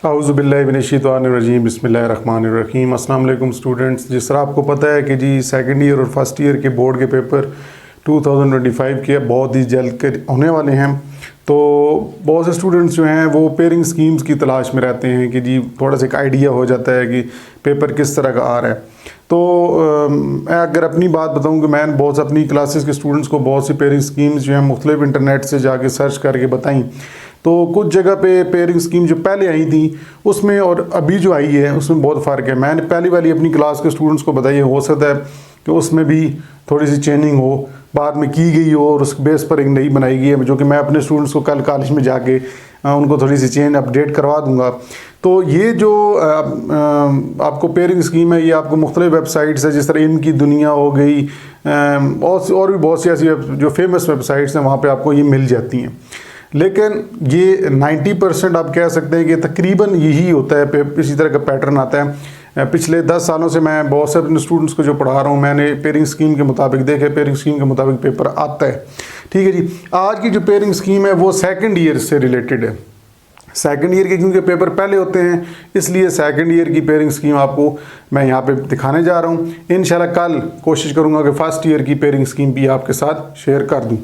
औज़ुबिल्लाहिमिनश्शैतानिर्रजीम बिस्मिल्लाहिर्रहमानिर्रहीम। अस्सलाम वालेकुम स्टूडेंट्स। जिस तरह आपको पता है कि जी सेकंड ईयर और फर्स्ट ईयर के बोर्ड के पेपर 2025 के बहुत ही जल्द के होने वाले हैं, तो बहुत से स्टूडेंट्स जो हैं वो पेयरिंग स्कीम्स की तलाश में रहते हैं कि जी थोड़ा सा एक आइडिया हो जाता है कि पेपर किस तरह का आ रहा है। तो मैं अगर अपनी बात बताऊं कि मैंने बहुत से अपनी क्लासेस के स्टूडेंट्स को बहुत सी पेयरिंग स्कीम्स जो हैं मुख्तलिफ इंटरनेट से जाके सर्च करके बताई, तो कुछ जगह पे पेयरिंग स्कीम जो पहले आई थी उसमें और अभी जो आई है उसमें बहुत फ़र्क है। मैंने पहली वाली अपनी क्लास के स्टूडेंट्स को बताई, हो सकता है कि उसमें भी थोड़ी सी चेंजिंग हो, बाद में की गई हो और उस बेस पर एक नई बनाई गई है, जो कि मैं अपने स्टूडेंट्स को कल कॉलेज में जाके उनको थोड़ी सी चेंज अपडेट करवा दूंगा। तो ये जो आपको पेयरिंग स्कीम है ये आपको मुख्तलिफ वेबसाइट्स है, जिस तरह इनकी दुनिया हो गई और भी बहुत सी ऐसी जो फेमस वेबसाइट्स हैं वहाँ पे आपको ये मिल जाती हैं। लेकिन ये 90% आप कह सकते हैं कि तकरीबन यही होता है, इसी तरह का पैटर्न आता है। पिछले 10 सालों से मैं बहुत से अपने स्टूडेंट्स को जो पढ़ा रहा हूँ, मैंने पेयरिंग स्कीम के मुताबिक देखे, पेयरिंग स्कीम के मुताबिक पेपर आता है। ठीक है जी। आज की जो पेयरिंग स्कीम है वो सेकंड ईयर से रिलेटेड है। सेकंड ईयर के क्योंकि पेपर पहले होते हैं, इसलिए सेकंड ईयर की पेयरिंग स्कीम आपको मैं यहाँ पे दिखाने जा रहा हूँ। इंशाल्लाह कल कोशिश करूँगा कि फर्स्ट ईयर की पेयरिंग स्कीम भी आपके साथ शेयर कर दूँ।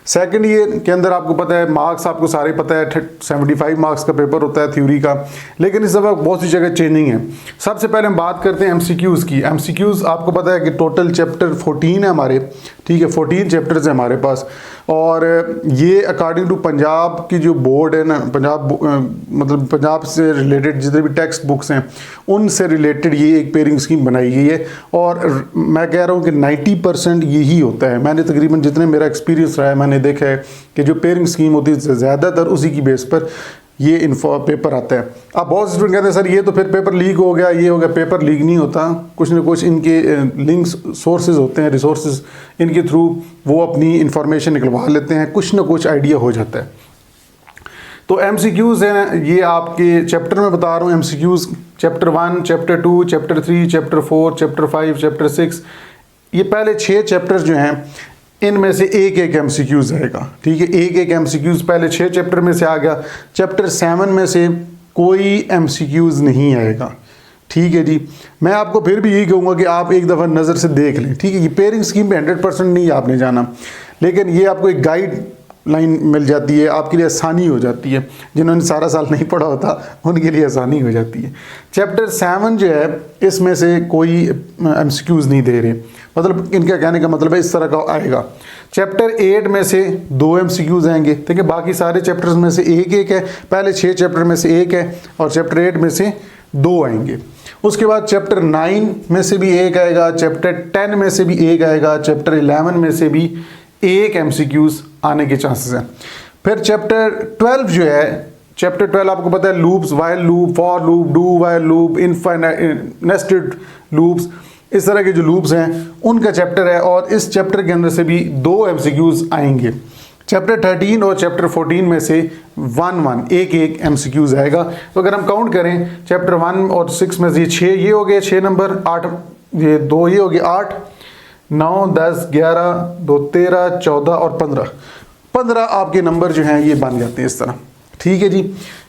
सेकंड ईयर के अंदर आपको पता है मार्क्स आपको सारे पता है 75 मार्क्स का पेपर होता है थ्योरी का, लेकिन इस दफ़ा बहुत सी जगह चेंजिंग है। सबसे पहले हम बात करते हैं एमसीक्यूज़ की। एमसीक्यूज़ आपको पता है कि टोटल चैप्टर 14 है हमारे, ठीक है, 14 चैप्टर्स हैं हमारे पास, और ये अकॉर्डिंग टू पंजाब की जो बोर्ड है ना, मतलब पंजाब से रिलेटेड जितने भी टेक्स्ट बुक्स हैं उनसे रिलेटेड ये एक पेयरिंग स्कीम बनाई गई है। और मैं कह रहा हूँ कि 90% यही होता है। मैंने तकरीबन जितने मेरा एक्सपीरियंस रहा है मैंने देखा है कि जो पेयरिंग स्कीम होती है ज़्यादातर उसी की बेस पर ये पेपर आता है। अब बहुत से स्टूडेंट कहते हैं सर ये तो फिर पेपर लीक हो गया, ये हो गया। पेपर लीक नहीं होता, कुछ ना कुछ इनके लिंक्स सोर्सेज होते हैं, रिसोर्सेज, इनके थ्रू वो अपनी इंफॉर्मेशन निकलवा लेते हैं, कुछ ना कुछ आइडिया हो जाता है। तो एमसीक्यूज़ हैं ये आपके चैप्टर में बता रहा हूँ। MCQs chapter 1, chapter 2, chapter 3, chapter 4, chapter 5, chapter 6, ये पहले 6 चैप्टर्स जो हैं इनमें से एक एक एमसीक्यूज़ आएगा। ठीक है, एक एक एमसीक्यूज़ पहले 6 चैप्टर में से आ गया। चैप्टर 7 में से कोई एमसीक्यूज़ नहीं आएगा। ठीक है जी। मैं आपको फिर भी यही कहूँगा कि आप एक दफ़ा नज़र से देख लें। ठीक है, ये पेयरिंग स्कीम पे 100% नहीं आपने जाना, लेकिन ये आपको एक गाइड लाइन मिल जाती है, आपके लिए आसानी हो जाती है। जिन्होंने सारा साल नहीं पढ़ा होता उनके लिए आसानी हो जाती है। चैप्टर 7 जो है इसमें से कोई एमसीक्यूज़ नहीं दे रहे, मतलब इनका कहने का मतलब है इस तरह का आएगा। चैप्टर 8 में से 2 एमसीक्यूज़ आएंगे, ठीक है, बाकी सारे चैप्टर्स में से एक एक है। पहले 6 चैप्टर में से एक है और चैप्टर 8 में से 2 आएंगे। उसके बाद चैप्टर 9 में से भी एक आएगा, चैप्टर 10 में से भी एक आएगा, चैप्टर 11 में से भी एक एमसीक्यूज़ आने के चांसेस हैं। फिर चैप्टर 12 जो है, चैप्टर 12 आपको पता है loops, while loop, for loop, do while loop, infinite nested loops, इस तरह के जो लूप्स हैं उनका चैप्टर है, और इस चैप्टर के अंदर से भी 2 एमसीक्यूज़ आएंगे। चैप्टर 13 और चैप्टर 14 में से 1 एक एमसीक्यूज़ आएगा। तो अगर हम काउंट करें चैप्टर 1 और 6 में से 6 ये हो गए, 6 नंबर, 8 ये 2 ये हो गए, 8 9 10 11 2 13 14 और 15 आपके नंबर जो हैं ये बन जाते हैं इस तरह। ठीक है जी।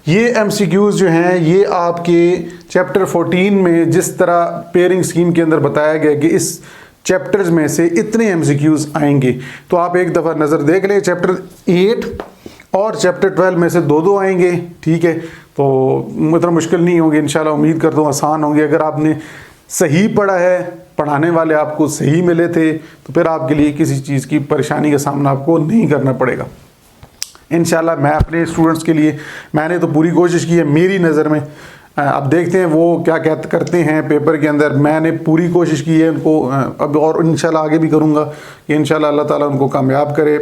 ये एमसीक्यूज़ जो हैं ये आपके चैप्टर 14 में जिस तरह पेयरिंग स्कीम के अंदर बताया गया कि इस चैप्टर्स में से इतने एमसीक्यूज़ आएंगे, तो आप एक दफ़ा नज़र देख लें। चैप्टर 8 और चैप्टर 12 में से 2 आएंगे। ठीक है, तो मतलब मुश्किल नहीं होंगे, इंशाल्लाह उम्मीद करता हूँ आसान होंगे। अगर आपने सही पढ़ा है, पढ़ाने वाले आपको सही मिले थे, तो फिर आपके लिए किसी चीज़ की परेशानी का सामना आपको नहीं करना पड़ेगा। इंशाल्लाह मैं अपने स्टूडेंट्स के लिए मैंने तो पूरी कोशिश की है मेरी नज़र में। अब देखते हैं वो क्या क्या करते हैं पेपर के अंदर। मैंने पूरी कोशिश की है उनको, अब और इंशाल्लाह आगे भी करूँगा कि इंशाल्लाह अल्लाह ताला उनको कामयाब करे।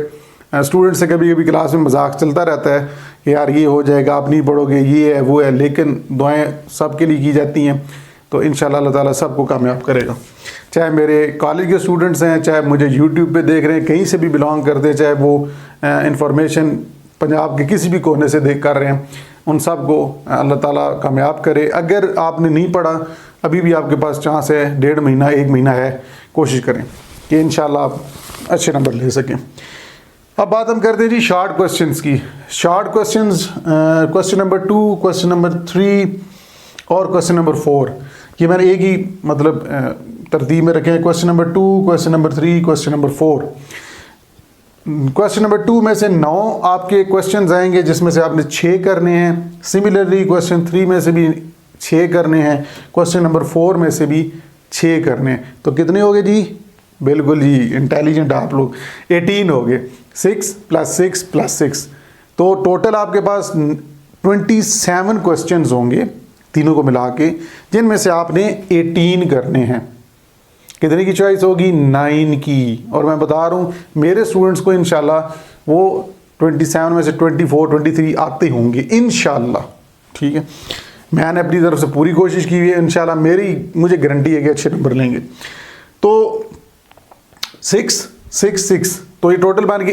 स्टूडेंट से कभी कभी क्लास में मजाक चलता रहता है कि यार ये हो जाएगा, आप नहीं पढ़ोगे, ये है वो है, लेकिन दुआएँ सबके लिए की जाती हैं। तो इंशाल्लाह अल्लाह ताला सबको कामयाब करेगा। चाहे मेरे कॉलेज के स्टूडेंट्स हैं, चाहे मुझे यूट्यूब पे देख रहे हैं, कहीं से भी बिलोंग करते हैं, चाहे वो इंफॉर्मेशन पंजाब के किसी भी कोने से देख कर रहे हैं, उन सब को अल्लाह ताला कामयाब करे। अगर आपने नहीं पढ़ा, अभी भी आपके पास चांस है, 1.5 महीना 1 महीना है, कोशिश करें कि इंशाल्लाह आप अच्छे नंबर ले सकें। अब बात हम करते हैं जी शॉर्ट क्वेश्चंस की। Short questions, question number 2, question number 3 और क्वेश्चन नंबर 4, ये मैंने एक ही मतलब तरतीब में रखे हैं। Question number 2, question number 3, question number 4। Question number 2 में से 9 आपके क्वेश्चंस आएंगे जिसमें से आपने 6 करने हैं। सिमिलरली क्वेश्चन 3 में से भी 6 करने हैं, क्वेश्चन नंबर 4 में से भी 6 करने हैं। तो कितने हो गए जी? बिल्कुल जी, इंटेलिजेंट आप लोग, 18 हो गए। 6 + 6 + 6, तो टोटल आपके पास 27 क्वेश्चंस होंगे तीनों को मिला के, जिनमें से आपने 18 करने हैं। कितने की चॉइस होगी? 9 की। और मैं बता रहा हूँ मेरे स्टूडेंट्स को इंशाल्लाह वो 27 में से 24, 23 आते होंगे इंशाल्लाह। ठीक है, मैंने अपनी तरफ से पूरी कोशिश की हुई है, इंशाल्लाह मुझे गारंटी है कि अच्छे नंबर लेंगे। तो 6 6 6, तो ये टोटल बन के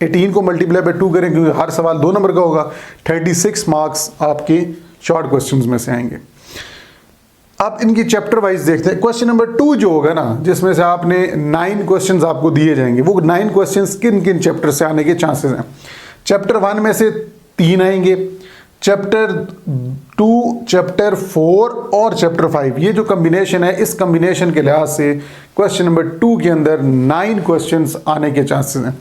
18 को मल्टीप्लाई बाय 2 करें क्योंकि हर सवाल 2 नंबर का होगा। 36 मार्क्स आपके शॉर्ट क्वेश्चंस में से आएंगे। अब इनकी चैप्टर वाइज देखते हैं। क्वेश्चन नंबर 2 जो होगा ना, जिसमें से आपने 9 क्वेश्चंस आपको दिए जाएंगे, वो 9 क्वेश्चंस किन किन चैप्टर से आने के चांसेस हैं? चैप्टर 1 में से 3 आएंगे, चैप्टर 2, चैप्टर 4 और चैप्टर 5। ये जो कम्बिनेशन है, इस कम्बिनेशन के लिहाज से क्वेश्चन नंबर 2 के अंदर 9 क्वेश्चंस आने के चांसेस हैं।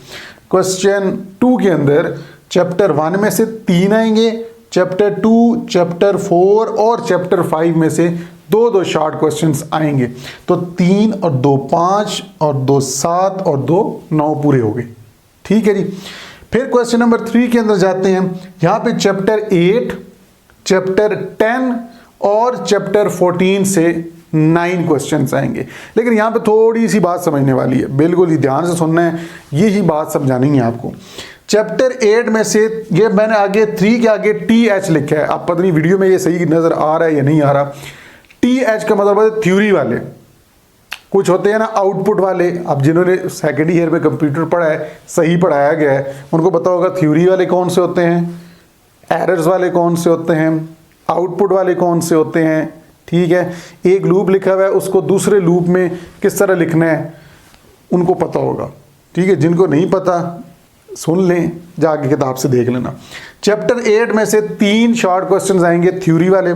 क्वेश्चन 2 के अंदर चैप्टर 1 में से 3 आएंगे, चैप्टर 2, चैप्टर 4 और चैप्टर 5 में से 2 शॉर्ट क्वेश्चंस आएंगे। तो 3 और 2 5 और 2 7 और 2 9 पूरे हो गए। ठीक है जी। फिर क्वेश्चन नंबर 3 के अंदर जाते हैं। यहाँ पे चैप्टर 8, चैप्टर 10 और चैप्टर 14 से 9 क्वेश्चंस आएंगे। लेकिन यहाँ पे थोड़ी सी बात समझने वाली है, बिल्कुल ही ध्यान से सुनना है, यही बात समझानी है आपको। चैप्टर 8 में से, ये मैंने आगे 3 के आगे TH लिखा है, आप पता नहीं वीडियो में ये सही नजर आ रहा है या नहीं आ रहा। TH का मतलब है थ्योरी वाले। कुछ होते हैं ना आउटपुट वाले, अब जिन्होंने सेकेंड ईयर में कंप्यूटर पढ़ा है, सही पढ़ाया गया है, उनको पता होगा थ्योरी वाले कौन से होते हैं, एरर्स वाले कौन से होते हैं, आउटपुट वाले कौन से होते हैं। ठीक है, एक लूप लिखा हुआ है, उसको दूसरे लूप में किस तरह लिखना है उनको पता होगा। ठीक है, जिनको नहीं पता सुन लें, जाके किताब से देख लेना। चैप्टर 8 में से 3 शॉर्ट क्वेश्चंस आएंगे थ्योरी वाले।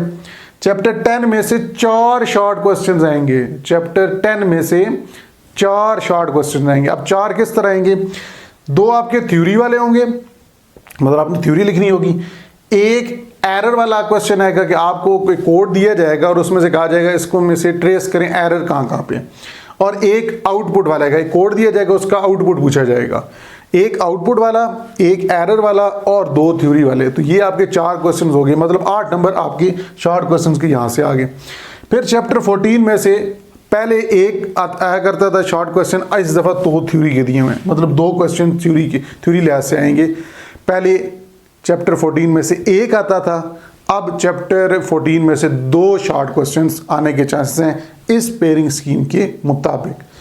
चैप्टर 10 में से 4 शॉर्ट क्वेश्चंस आएंगे। चैप्टर 10 में से 4 शॉर्ट क्वेश्चंस आएंगे। अब 4 किस तरह आएंगे? 2 आपके थ्योरी वाले होंगे, मतलब आपने थ्योरी लिखनी होगी। एक एरर वाला क्वेश्चन आएगा कि आपको कोई कोड दिया जाएगा और उसमें से कहा जाएगा इसको में से ट्रेस करें एरर कहाँ कहाँ पे। और एक आउटपुट वाला है, कोड दिया जाएगा उसका आउटपुट पूछा जाएगा। एक आउटपुट वाला, एक एरर वाला और 2 थ्योरी वाले। तो ये आपके 4 क्वेश्चन हो गए, मतलब 8 नंबर आपके शॉर्ट क्वेश्चन के यहाँ से आ गए। फिर चैप्टर 14 में से पहले एक आया करता था शॉर्ट क्वेश्चन, इस दफ़ा 2 थ्योरी के दिए हुए हैं, मतलब 2 क्वेश्चन थ्योरी लिहाज से आएंगे। पहले चैप्टर 14 में से एक आता था, अब चैप्टर 14 में से 2 शॉर्ट क्वेश्चंस आने के चांसेस हैं इस पेयरिंग स्कीम के मुताबिक।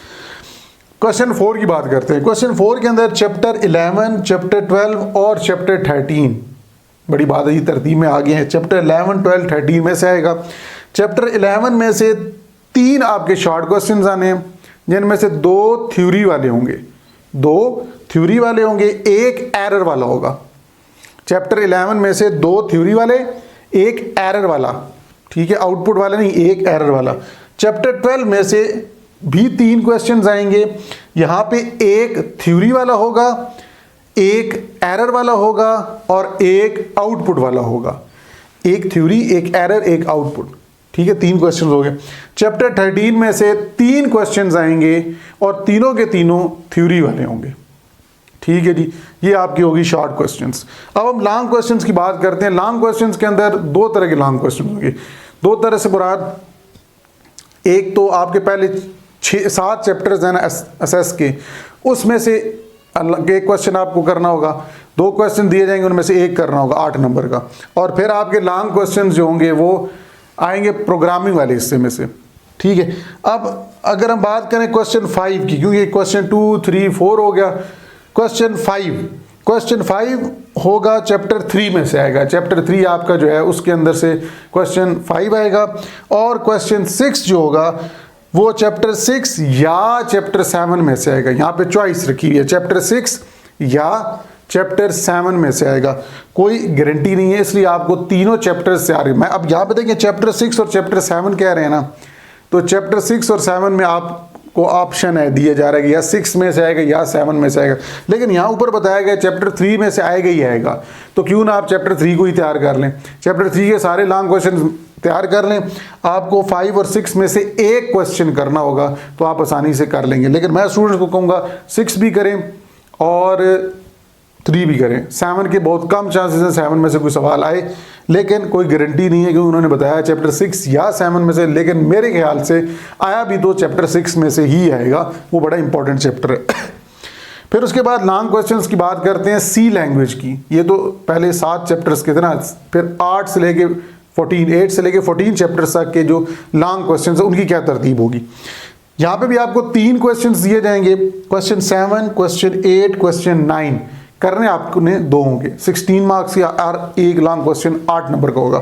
क्वेश्चन 4 की बात करते हैं। क्वेश्चन 4 के अंदर चैप्टर 11, चैप्टर 12 और चैप्टर 13 बड़ी बात है, तरतीब में आगे हैं। चैप्टर 11, 12, 13 में से आएगा। चैप्टर 11 में से 3 आपके शॉर्ट क्वेश्चंस आने हैं, जिनमें से 2 थ्योरी वाले होंगे, 2 थ्योरी वाले होंगे, एक एरर वाला होगा। चैप्टर 11 में से 2 थ्योरी वाले, एक एरर वाला। ठीक है, आउटपुट वाला नहीं, एक एरर वाला। चैप्टर 12 में से भी 3 क्वेश्चंस आएंगे। यहाँ पे एक थ्योरी वाला होगा, एक एरर वाला होगा और एक आउटपुट वाला होगा। एक थ्योरी, एक एरर, एक आउटपुट। ठीक है, 3 क्वेश्चंस हो गए। चैप्टर 13 में से 3 क्वेश्चंस आएंगे और तीनों के तीनों थ्योरी वाले होंगे। ठीक है जी, ये आपकी होगी शॉर्ट क्वेश्चंस। अब हम लॉन्ग क्वेश्चंस की बात करते हैं। लॉन्ग क्वेश्चंस के अंदर 2 तरह के लॉन्ग क्वेश्चन होंगे। 2 तरह से मुराद, एक तो आपके पहले 6-7 चैप्टर्स हैं ना एसएस के, उसमें से एक क्वेश्चन आपको करना होगा। 2 क्वेश्चन दिए जाएंगे, उनमें से एक करना होगा 8 नंबर का। और फिर आपके लॉन्ग क्वेश्चन जो होंगे वो आएंगे प्रोग्रामिंग वाले हिस्से में से। ठीक है, अब अगर हम बात करें क्वेश्चन 5 की, क्योंकि क्वेश्चन 2, 3, 4 हो गया। क्वेश्चन 5 होगा चैप्टर 3 में से आएगा। चैप्टर 3 आपका जो है उसके अंदर से क्वेश्चन 5 आएगा। और क्वेश्चन 6 जो होगा वो चैप्टर 6 या चैप्टर 7 में से आएगा। यहाँ पे चॉइस रखी हुई है, चैप्टर 6 या चैप्टर 7 में से आएगा। कोई गारंटी नहीं है, इसलिए आपको तीनों चैप्टर से आ रही है। मैं अब यहाँ पे देखिए चैप्टर 6 और चैप्टर 7 कह रहे हैं ना, तो चैप्टर 6 और 7 में आपको ऑप्शन है दिया जा रहा है कि या 6 में से आएगा या 7 में से आएगा, लेकिन यहाँ ऊपर बताया गया चैप्टर 3 में से आएगा ही आएगा। तो क्यों ना आप चैप्टर 3 को ही तैयार कर लें, चैप्टर 3 के सारे लॉन्ग क्वेश्चन तैयार कर लें। आपको 5 और 6 में से एक क्वेश्चन करना होगा तो आप आसानी से कर लेंगे। लेकिन मैं स्टूडेंट्स को कहूँगा 6 भी करें और 3 भी करें। 7 के बहुत कम चांसेस हैं 7 में से कोई सवाल आए, लेकिन कोई गारंटी नहीं है, क्योंकि उन्होंने बताया चैप्टर 6 या 7 में से, लेकिन मेरे ख्याल से आया भी तो चैप्टर 6 में से ही आएगा, वो बड़ा इंपॉर्टेंट चैप्टर है। फिर उसके बाद लॉन्ग क्वेश्चंस की बात करते हैं सी लैंग्वेज की। ये तो पहले 7 चैप्टर्स के थे ना, फिर 8 से लेके 14 चैप्टर्स तक के जो लॉन्ग क्वेश्चंस है उनकी क्या तरतीब होगी। यहाँ पे भी आपको 3 क्वेश्चंस दिए जाएंगे, क्वेश्चन 7, क्वेश्चन 8, क्वेश्चन 9 करने आपने 2 होंगे, 16 मार्क्स या और एक लॉन्ग क्वेश्चन 8 नंबर का होगा।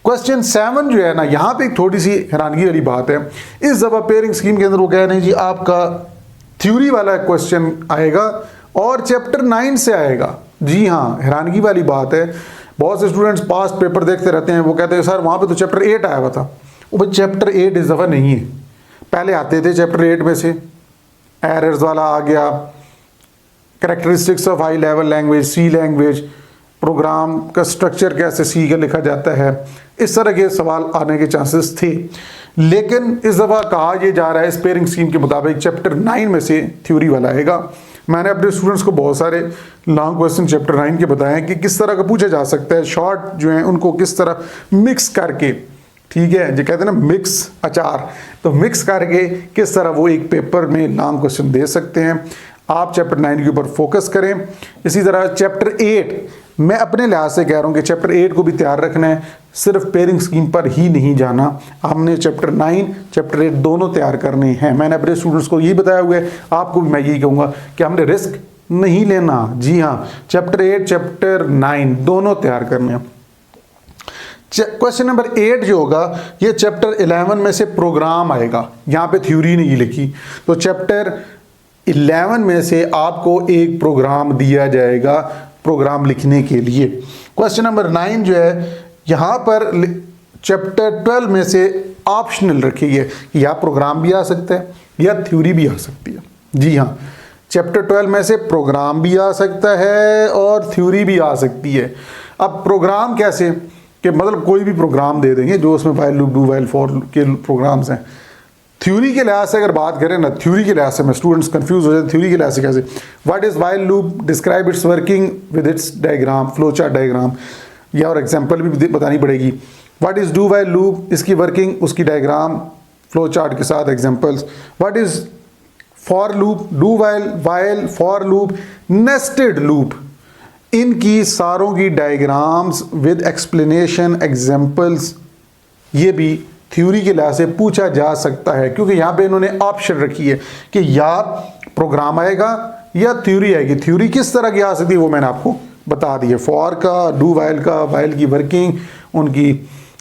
क्वेश्चन 7 जो है ना, यहाँ पे एक थोड़ी सी हैरानगी वाली बात है। इस दफ़ा पेयरिंग स्कीम के अंदर वो कह रहे हैं जी आपका थ्योरी वाला क्वेश्चन आएगा और चैप्टर 9 से आएगा। जी हाँ, हैरानगी वाली बात है। बहुत से स्टूडेंट्स पास्ट पेपर देखते रहते हैं, वो कहते हैं सर वहाँ पे तो चैप्टर 8 आया हुआ था। वो भाई चैप्टर 8 इस दफ़ा नहीं है, पहले आते थे चैप्टर 8 में से। एरर्स वाला आ गया, characteristics of high level language, C language, program का स्ट्रक्चर कैसे सी का लिखा जाता है, इस तरह के सवाल आने के चांसेस थे। लेकिन इस दफ़ा कहा यह जा रहा है इस पेयरिंग स्कीम के मुताबिक चैप्टर 9 में से थ्योरी वाला आएगा। मैंने अपने स्टूडेंट्स को बहुत सारे लॉन्ग क्वेश्चन चैप्टर 9 के बताए हैं कि किस तरह का पूछा जा सकता है, शॉर्ट जो हैं उनको किस तरह मिक्स करके, ठीक है, जो कहते हैं ना मिक्स अचार, तो मिक्स करके किस तरह वो एक पेपर में लॉन्ग क्वेश्चन दे सकते हैं। आप चैप्टर 9 के ऊपर फोकस करें। इसी तरह चैप्टर 8 मैं अपने लिहाज से कह रहा हूँ कि चैप्टर 8 को भी तैयार रखना है, सिर्फ पेयरिंग स्कीम पर ही नहीं जाना। हमने चैप्टर 9, चैप्टर 8 दोनों तैयार करने हैं। मैंने अपने स्टूडेंट्स को यही बताया हुआ है, आपको भी मैं यही कहूँगा कि हमने रिस्क नहीं लेना। जी हाँ, चैप्टर 8, चैप्टर 9 दोनों तैयार करने हैं। क्वेश्चन नंबर 8 जो होगा ये चैप्टर 11 में से प्रोग्राम आएगा, यहाँ पे थ्योरी नहीं लिखी। तो चैप्टर 11 में से आपको एक प्रोग्राम दिया जाएगा प्रोग्राम लिखने के लिए। क्वेश्चन नंबर 9 जो है यहाँ पर चैप्टर 12 में से ऑप्शनल रखी है, या प्रोग्राम भी आ सकता है या थ्योरी भी आ सकती है। जी हाँ, चैप्टर 12 में से प्रोग्राम भी आ सकता है और थ्योरी भी आ सकती है। अब प्रोग्राम कैसे कि मतलब कोई भी प्रोग्राम दे देंगे जो उसमें while loop, do while, for के प्रोग्राम्स हैं। थ्योरी के लिहाज से अगर बात करें ना, थ्योरी के लिहाज से मैं स्टूडेंट्स कंफ्यूज हो जाते हैं, थ्योरी के लिहाज से कैसे, what is while loop, describe it's working with its diagram, flow chart diagram, या और एग्जांपल भी बतानी पड़ेगी। What is do while loop, इसकी वर्किंग, उसकी डायग्राम, फ्लो चार्ट के साथ examples. What is for loop, do while, while, for loop, nested loop, इनकी सारों की डायग्राम्स विद एक्सप्लेनेशन, एग्जांपल्स, ये भी थ्योरी के लिहाज से पूछा जा सकता है, क्योंकि यहाँ पे इन्होंने ऑप्शन रखी है कि या प्रोग्राम आएगा या थ्योरी आएगी। थ्योरी किस तरह की आ सकती है वो मैंने आपको बता दी है, फॉर का, डू वाइल का, वाइल की वर्किंग, उनकी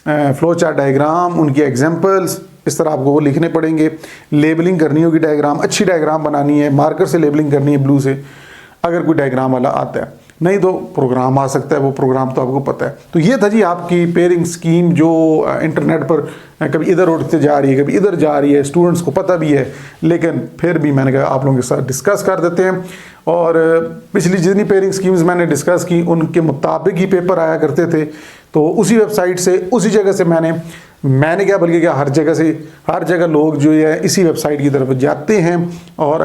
फ्लो चार्ट डायग्राम, उनकी एग्जांपल्स, इस तरह आपको वो लिखने पड़ेंगे। लेबलिंग करनी होगी डायग्राम, अच्छी डायग्राम बनानी है, मार्कर से लेबलिंग करनी है ब्लू से, अगर कोई डायग्राम वाला आता है, नहीं तो प्रोग्राम आ सकता है, वो प्रोग्राम तो आपको पता है। तो ये था जी आपकी पेयरिंग स्कीम जो इंटरनेट पर कभी इधर उठते जा रही है, कभी इधर जा रही है, स्टूडेंट्स को पता भी है, लेकिन फिर भी मैंने कहा आप लोगों के साथ डिस्कस कर देते हैं। और पिछली जितनी पेयरिंग स्कीम्स मैंने डिस्कस की उनके मुताबिक ही पेपर आया करते थे, तो उसी वेबसाइट से, उसी जगह से मैंने क्या बल्कि क्या हर जगह लोग जो है इसी वेबसाइट की तरफ जाते हैं, और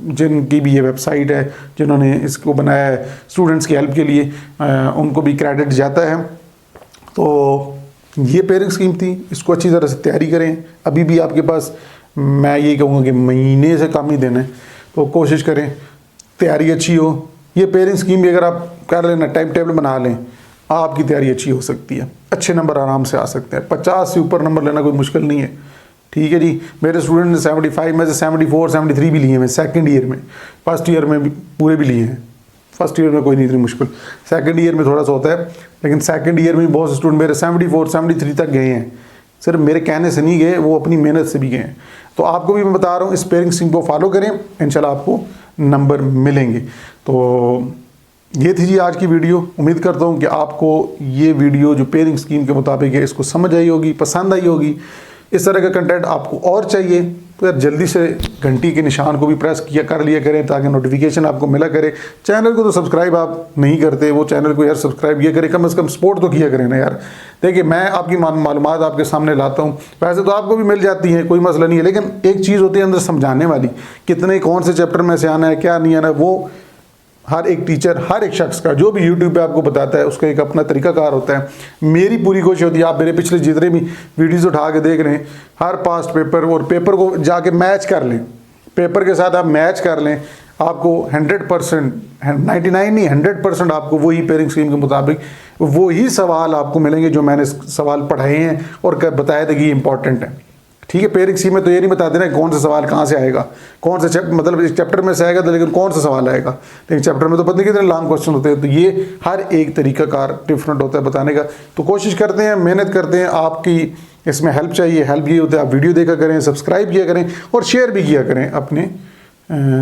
जिनकी भी ये वेबसाइट है, जिन्होंने इसको बनाया है स्टूडेंट्स की हेल्प के लिए, उनको भी क्रेडिट जाता है। तो ये पेयरिंग स्कीम थी, इसको अच्छी तरह से तैयारी करें। अभी भी आपके पास, मैं यही कहूँगा कि महीने से कम ही दिन है, तो कोशिश करें तैयारी अच्छी हो। ये पेयरिंग स्कीम भी अगर आप कर लेना, टाइम टेबल बना लें, आपकी तैयारी अच्छी हो सकती है, अच्छे नंबर आराम से आ सकते हैं। 50 से ऊपर नंबर लेना कोई मुश्किल नहीं है, ठीक है जी। मेरे स्टूडेंट ने 75 में से 74, 73 भी लिए हैं सेकंड ईयर में, फर्स्ट ईयर में भी पूरे भी लिए हैं। फर्स्ट ईयर में कोई नहीं इतनी मुश्किल, सेकंड ईयर में थोड़ा सा होता है, लेकिन सेकंड ईयर में भी बहुत से स्टूडेंट मेरे 74, 73 तक गए हैं। सिर्फ मेरे कहने से नहीं गए, वो अपनी मेहनत से भी गए हैं। तो आपको भी मैं बता रहा हूँ इस पेयरिंग स्कीम को फॉलो करें, इंशाल्लाह आपको नंबर मिलेंगे। तो ये थी जी आज की वीडियो। उम्मीद करता हूँ कि आपको ये वीडियो जो पेयरिंग स्कीम के मुताबिक है इसको समझ आई होगी, पसंद आई होगी। इस तरह का कंटेंट आपको और चाहिए तो यार जल्दी से घंटी के निशान को भी प्रेस कर लिया करें ताकि नोटिफिकेशन आपको मिला करे। चैनल को तो सब्सक्राइब आप नहीं करते, वो चैनल को यार सब्सक्राइब किया करें, कम से कम सपोर्ट तो किया करें ना यार। देखिए मैं आपकी मालूमात आपके सामने लाता हूँ, वैसे तो आपको भी मिल जाती है, कोई मसला नहीं है, लेकिन एक चीज़ होती है अंदर समझाने वाली, कितने कौन से चैप्टर में से आना है क्या नहीं आना, वो हर एक टीचर, हर एक शख्स का जो भी यूट्यूब पे आपको बताता है उसका एक अपना तरीकाकार होता है। मेरी पूरी कोशिश होती है आप मेरे पिछले जितने भी वीडियोस उठा के देख रहे हैं, हर पास्ट पेपर और पेपर को जाके मैच कर लें, पेपर के साथ आप मैच कर लें, आपको 100%, 99 नहीं 100% आपको वही पेयरिंग स्कीम के मुताबिक वही सवाल आपको मिलेंगे जो मैंने सवाल पढ़ाए हैं और बताया था कि ये इंपॉर्टेंट है। ठीक है, पेयरिंग स्कीम में तो ये नहीं बता देना कौन सा सवाल कहाँ से आएगा, कौन से मतलब इस चैप्टर में से आएगा तो, लेकिन कौन सा सवाल आएगा, लेकिन चैप्टर में तो पता नहीं कितने लॉन्ग क्वेश्चन होते हैं। तो ये हर एक तरीकाकार डिफरेंट होता है बताने का। तो कोशिश करते हैं, मेहनत करते हैं, आपकी इसमें हेल्प चाहिए। हेल्प ये होता है आप वीडियो देखा करें, सब्सक्राइब किया करें और शेयर भी किया करें अपने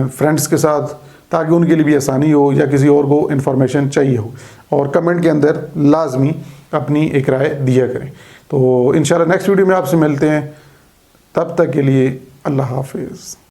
फ्रेंड्स के साथ, ताकि उनके लिए भी आसानी हो या किसी और को इन्फॉर्मेशन चाहिए हो। और कमेंट के अंदर लाजमी अपनी एक राय दिया करें। तो इंशाल्लाह नेक्स्ट वीडियो में आपसे मिलते हैं, तब तक के लिए अल्लाह हाफिज़।